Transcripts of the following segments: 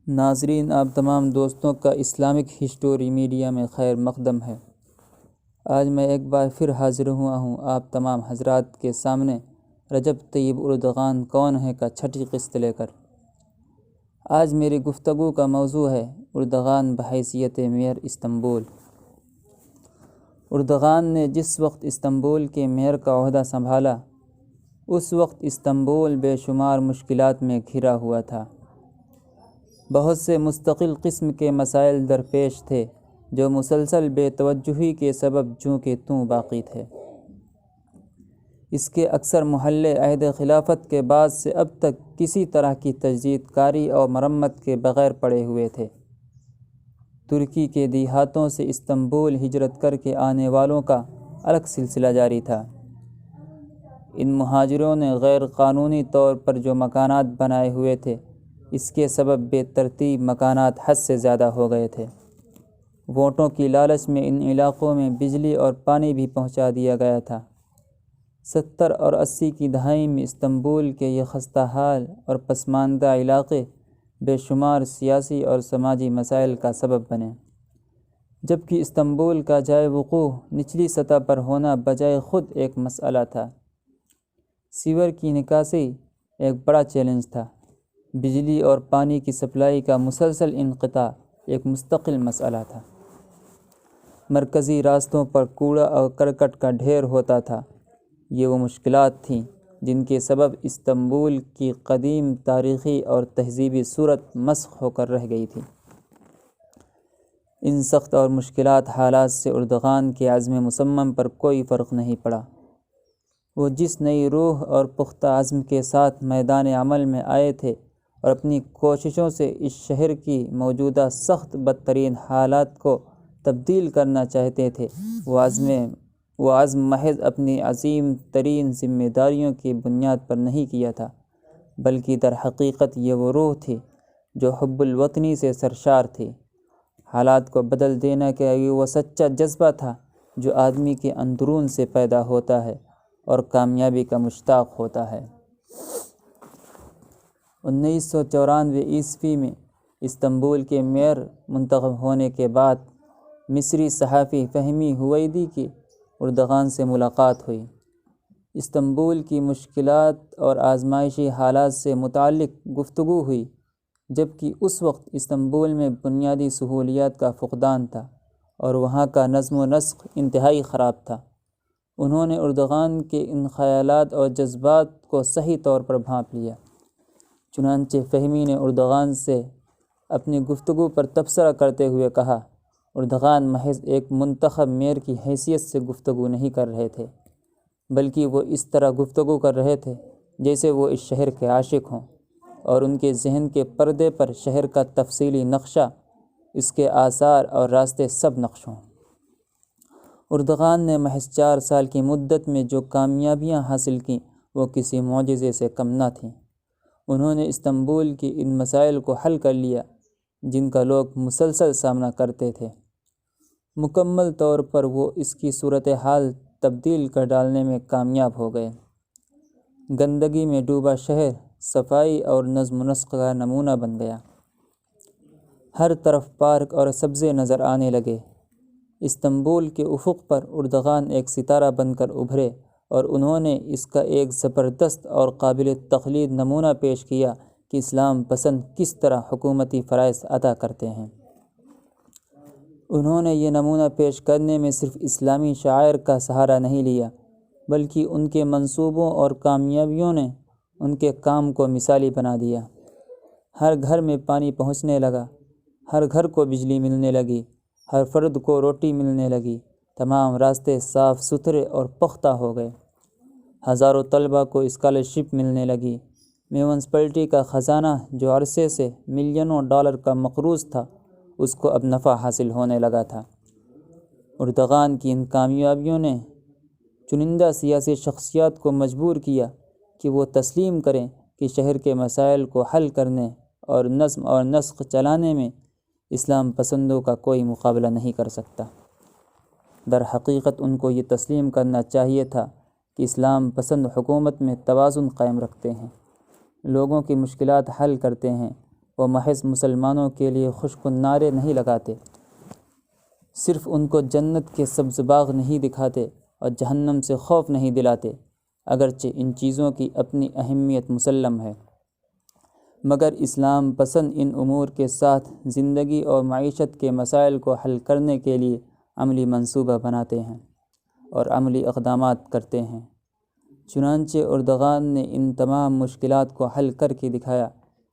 ناظرین، آپ تمام دوستوں کا اسلامک ہسٹوری میڈیا میں خیر مقدم ہے۔ آج میں ایک بار پھر حاضر ہوا ہوں آپ تمام حضرات کے سامنے رجب طیب اردغان کون ہے کا چھٹی قسط لے کر۔ آج میری گفتگو کا موضوع ہے اردغان بحیثیت میئر استنبول۔ اردغان نے جس وقت استنبول کے میئر کا عہدہ سنبھالا، اس وقت استنبول بے شمار مشکلات میں گھرا ہوا تھا۔ بہت سے مستقل قسم کے مسائل درپیش تھے جو مسلسل بے توجہی کے سبب جوں کہ توں باقی تھے۔ اس کے اکثر محلے عہد خلافت کے بعد سے اب تک کسی طرح کی تجدید کاری اور مرمت کے بغیر پڑے ہوئے تھے۔ ترکی کے دیہاتوں سے استنبول ہجرت کر کے آنے والوں کا الگ سلسلہ جاری تھا۔ ان مہاجروں نے غیر قانونی طور پر جو مکانات بنائے ہوئے تھے، اس کے سبب بے ترتیب مکانات حد سے زیادہ ہو گئے تھے۔ ووٹوں کی لالچ میں ان علاقوں میں بجلی اور پانی بھی پہنچا دیا گیا تھا۔ 70 اور 80 کی دہائی میں استنبول کے یہ خستہ حال اور پسماندہ علاقے بے شمار سیاسی اور سماجی مسائل کا سبب بنے، جبکہ استنبول کا جائے وقوع نچلی سطح پر ہونا بجائے خود ایک مسئلہ تھا۔ سیور کی نکاسی ایک بڑا چیلنج تھا۔ بجلی اور پانی کی سپلائی کا مسلسل انقطاع ایک مستقل مسئلہ تھا۔ مرکزی راستوں پر کوڑا اور کرکٹ کا ڈھیر ہوتا تھا۔ یہ وہ مشکلات تھیں جن کے سبب استنبول کی قدیم تاریخی اور تہذیبی صورت مسخ ہو کر رہ گئی تھی۔ ان سخت اور مشکلات حالات سے اردغان کے عزم مصمم پر کوئی فرق نہیں پڑا۔ وہ جس نئی روح اور پختہ عزم کے ساتھ میدان عمل میں آئے تھے اور اپنی کوششوں سے اس شہر کی موجودہ سخت بدترین حالات کو تبدیل کرنا چاہتے تھے، وہ عزم محض اپنی عظیم ترین ذمہ داریوں کی بنیاد پر نہیں کیا تھا، بلکہ در حقیقت یہ وہ روح تھی جو حب الوطنی سے سرشار تھی۔ حالات کو بدل دینے کا یہ وہ سچا جذبہ تھا جو آدمی کے اندرون سے پیدا ہوتا ہے اور کامیابی کا مشتاق ہوتا ہے۔ 1994 عیسوی میں استنبول کے میئر منتخب ہونے کے بعد مصری صحافی فہمی ہویدی کی اردغان سے ملاقات ہوئی۔ استنبول کی مشکلات اور آزمائشی حالات سے متعلق گفتگو ہوئی، جبکہ اس وقت استنبول میں بنیادی سہولیات کا فقدان تھا اور وہاں کا نظم و نسق انتہائی خراب تھا۔ انہوں نے اردغان کے ان خیالات اور جذبات کو صحیح طور پر بھانپ لیا۔ چنانچہ فہمی نے اردغان سے اپنی گفتگو پر تبصرہ کرتے ہوئے کہا، اردغان محض ایک منتخب میئر کی حیثیت سے گفتگو نہیں کر رہے تھے، بلکہ وہ اس طرح گفتگو کر رہے تھے جیسے وہ اس شہر کے عاشق ہوں اور ان کے ذہن کے پردے پر شہر کا تفصیلی نقشہ، اس کے آثار اور راستے سب نقش ہوں۔ اردغان نے محض 4 سال کی مدت میں جو کامیابیاں حاصل کیں وہ کسی معجزے سے کم نہ تھیں۔ انہوں نے استنبول کی ان مسائل کو حل کر لیا جن کا لوگ مسلسل سامنا کرتے تھے۔ مکمل طور پر وہ اس کی صورتحال تبدیل کر ڈالنے میں کامیاب ہو گئے۔ گندگی میں ڈوبا شہر صفائی اور نظم و نسق کا نمونہ بن گیا۔ ہر طرف پارک اور سبزے نظر آنے لگے۔ استنبول کے افق پر اردغان ایک ستارہ بن کر ابھرے اور انہوں نے اس کا ایک زبردست اور قابل تقلید نمونہ پیش کیا کہ اسلام پسند کس طرح حکومتی فرائض ادا کرتے ہیں۔ انہوں نے یہ نمونہ پیش کرنے میں صرف اسلامی شعائر کا سہارا نہیں لیا، بلکہ ان کے منصوبوں اور کامیابیوں نے ان کے کام کو مثالی بنا دیا۔ ہر گھر میں پانی پہنچنے لگا، ہر گھر کو بجلی ملنے لگی، ہر فرد کو روٹی ملنے لگی، تمام راستے صاف ستھرے اور پختہ ہو گئے۔ ہزاروں طلبہ کو اسکالرشپ ملنے لگی۔ میونسپلٹی کا خزانہ جو عرصے سے ملینوں ڈالر کا مقروض تھا، اس کو اب نفع حاصل ہونے لگا تھا۔ اردغان کی ان کامیابیوں نے چنندہ سیاسی شخصیات کو مجبور کیا کہ وہ تسلیم کریں کہ شہر کے مسائل کو حل کرنے اور نظم اور نسق چلانے میں اسلام پسندوں کا کوئی مقابلہ نہیں کر سکتا۔ در حقیقت ان کو یہ تسلیم کرنا چاہیے تھا کہ اسلام پسند حکومت میں توازن قائم رکھتے ہیں، لوگوں کی مشکلات حل کرتے ہیں، وہ محض مسلمانوں کے لیے خوش کن نعرے نہیں لگاتے، صرف ان کو جنت کے سبز باغ نہیں دکھاتے اور جہنم سے خوف نہیں دلاتے، اگرچہ ان چیزوں کی اپنی اہمیت مسلم ہے، مگر اسلام پسند ان امور کے ساتھ زندگی اور معیشت کے مسائل کو حل کرنے کے لیے عملی منصوبہ بناتے ہیں اور عملی اقدامات کرتے ہیں۔ چنانچہ اردغان نے ان تمام مشکلات کو حل کر کے دکھایا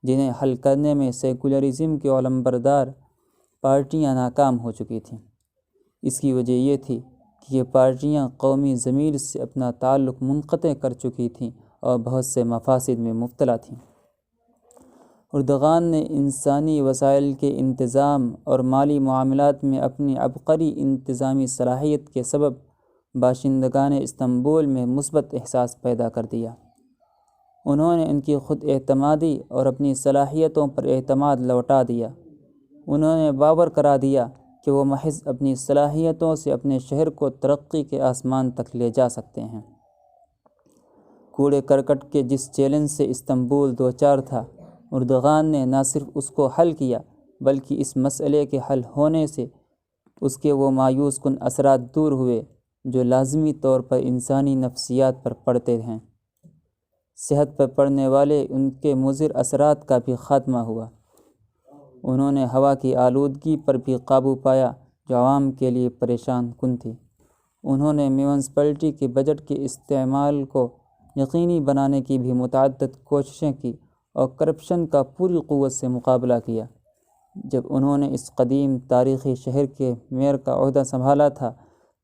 جنہیں حل کرنے میں سیکولرزم کے علمبردار پارٹیاں ناکام ہو چکی تھیں۔ اس کی وجہ یہ تھی کہ یہ پارٹیاں قومی ضمیر سے اپنا تعلق منقطع کر چکی تھیں اور بہت سے مفاسد میں مبتلا تھیں۔ اردغان نے انسانی وسائل کے انتظام اور مالی معاملات میں اپنی عبقری انتظامی صلاحیت کے سبب باشندگان استنبول میں مثبت احساس پیدا کر دیا۔ انہوں نے ان کی خود اعتمادی اور اپنی صلاحیتوں پر اعتماد لوٹا دیا۔ انہوں نے باور کرا دیا کہ وہ محض اپنی صلاحیتوں سے اپنے شہر کو ترقی کے آسمان تک لے جا سکتے ہیں۔ کوڑے کرکٹ کے جس چیلنج سے استنبول دوچار تھا، اردغان نے نہ صرف اس کو حل کیا بلکہ اس مسئلے کے حل ہونے سے اس کے وہ مایوس کن اثرات دور ہوئے جو لازمی طور پر انسانی نفسیات پر پڑتے ہیں۔ صحت پر پڑنے والے ان کے مضر اثرات کا بھی خاتمہ ہوا۔ انہوں نے ہوا کی آلودگی پر بھی قابو پایا جو عوام کے لیے پریشان کن تھی۔ انہوں نے میونسپلٹی کے بجٹ کے استعمال کو یقینی بنانے کی بھی متعدد کوششیں کی اور کرپشن کا پوری قوت سے مقابلہ کیا۔ جب انہوں نے اس قدیم تاریخی شہر کے میئر کا عہدہ سنبھالا تھا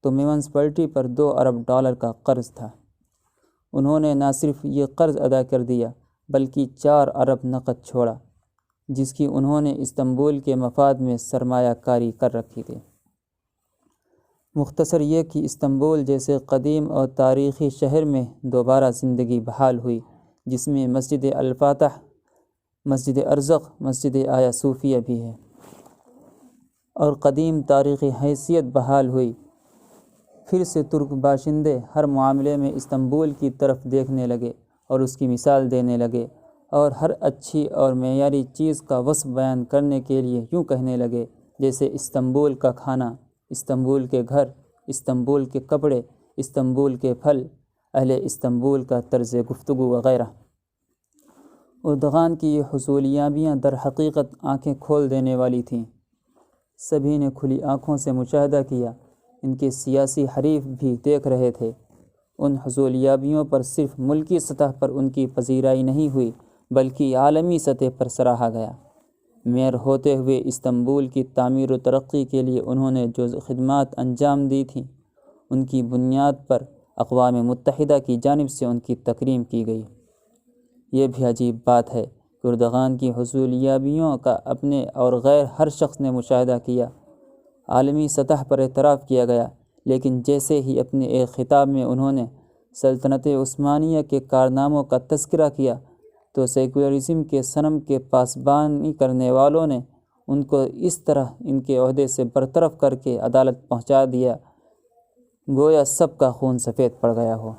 تو میونسپلٹی پر 2 ارب ڈالر کا قرض تھا۔ انہوں نے نہ صرف یہ قرض ادا کر دیا بلکہ 4 ارب نقد چھوڑا، جس کی انہوں نے استنبول کے مفاد میں سرمایہ کاری کر رکھی تھی۔ مختصر یہ کہ استنبول جیسے قدیم اور تاریخی شہر میں دوبارہ زندگی بحال ہوئی، جس میں مسجد الفاتح، مسجد ارزق، مسجد آیا صوفیہ بھی ہے، اور قدیم تاریخی حیثیت بحال ہوئی۔ پھر سے ترک باشندے ہر معاملے میں استنبول کی طرف دیکھنے لگے اور اس کی مثال دینے لگے، اور ہر اچھی اور معیاری چیز کا وصف بیان کرنے کے لیے یوں کہنے لگے جیسے استنبول کا کھانا، استنبول کے گھر، استنبول کے کپڑے، استنبول کے پھل، اہل استنبول کا طرز گفتگو وغیرہ۔ اردغان کی یہ حصولیابیاں در حقیقت آنکھیں کھول دینے والی تھیں۔ سبھی نے کھلی آنکھوں سے مشاہدہ کیا، ان کے سیاسی حریف بھی دیکھ رہے تھے۔ ان حصولیابیوں پر صرف ملکی سطح پر ان کی پذیرائی نہیں ہوئی بلکہ عالمی سطح پر سراہا گیا۔ میئر ہوتے ہوئے استنبول کی تعمیر و ترقی کے لیے انہوں نے جو خدمات انجام دی تھیں، ان کی بنیاد پر اقوام متحدہ کی جانب سے ان کی تکریم کی گئی۔ یہ بھی عجیب بات ہے کہ اردغان کی حصولیابیوں کا اپنے اور غیر ہر شخص نے مشاہدہ کیا، عالمی سطح پر اعتراف کیا گیا، لیکن جیسے ہی اپنے ایک خطاب میں انہوں نے سلطنت عثمانیہ کے کارناموں کا تذکرہ کیا تو سیکولرزم کے صنم کے پاسبانی کرنے والوں نے ان کو اس طرح ان کے عہدے سے برطرف کر کے عدالت پہنچا دیا گویا سب کا خون سفید پڑ گیا ہو۔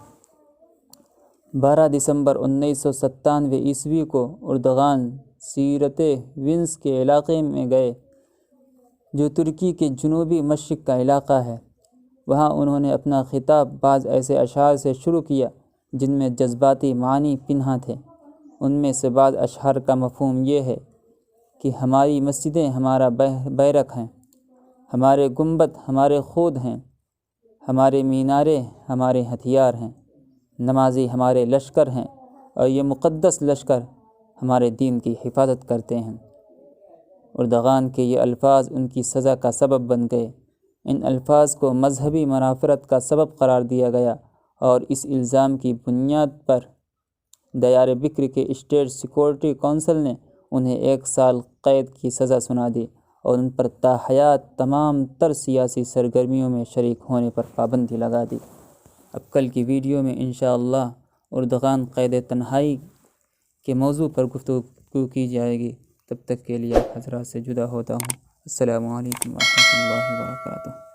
12 دسمبر 1997 عیسوی کو اردغان سیرت ونس کے علاقے میں گئے جو ترکی کے جنوبی مشرق کا علاقہ ہے۔ وہاں انہوں نے اپنا خطاب بعض ایسے اشعار سے شروع کیا جن میں جذباتی معانی پنہاں تھے۔ ان میں سے بعض اشعار کا مفہوم یہ ہے کہ ہماری مسجدیں ہمارا بیرق ہیں، ہمارے گنبد ہمارے خود ہیں، ہمارے مینارے ہمارے ہتھیار ہیں، نمازی ہمارے لشکر ہیں اور یہ مقدس لشکر ہمارے دین کی حفاظت کرتے ہیں۔ اردغان کے یہ الفاظ ان کی سزا کا سبب بن گئے۔ ان الفاظ کو مذہبی منافرت کا سبب قرار دیا گیا اور اس الزام کی بنیاد پر دیار بکر کے اسٹیٹ سیکورٹی کونسل نے انہیں 1 سال قید کی سزا سنا دی اور ان پر تاحیات تمام تر سیاسی سرگرمیوں میں شریک ہونے پر پابندی لگا دی۔ اب کل کی ویڈیو میں انشاءاللہ اردغان قید تنہائی کے موضوع پر گفتگو کی جائے گی۔ تب تک کے لیے حضرات سے جدا ہوتا ہوں۔ السلام علیکم ورحمۃ اللہ وبرکاتہ۔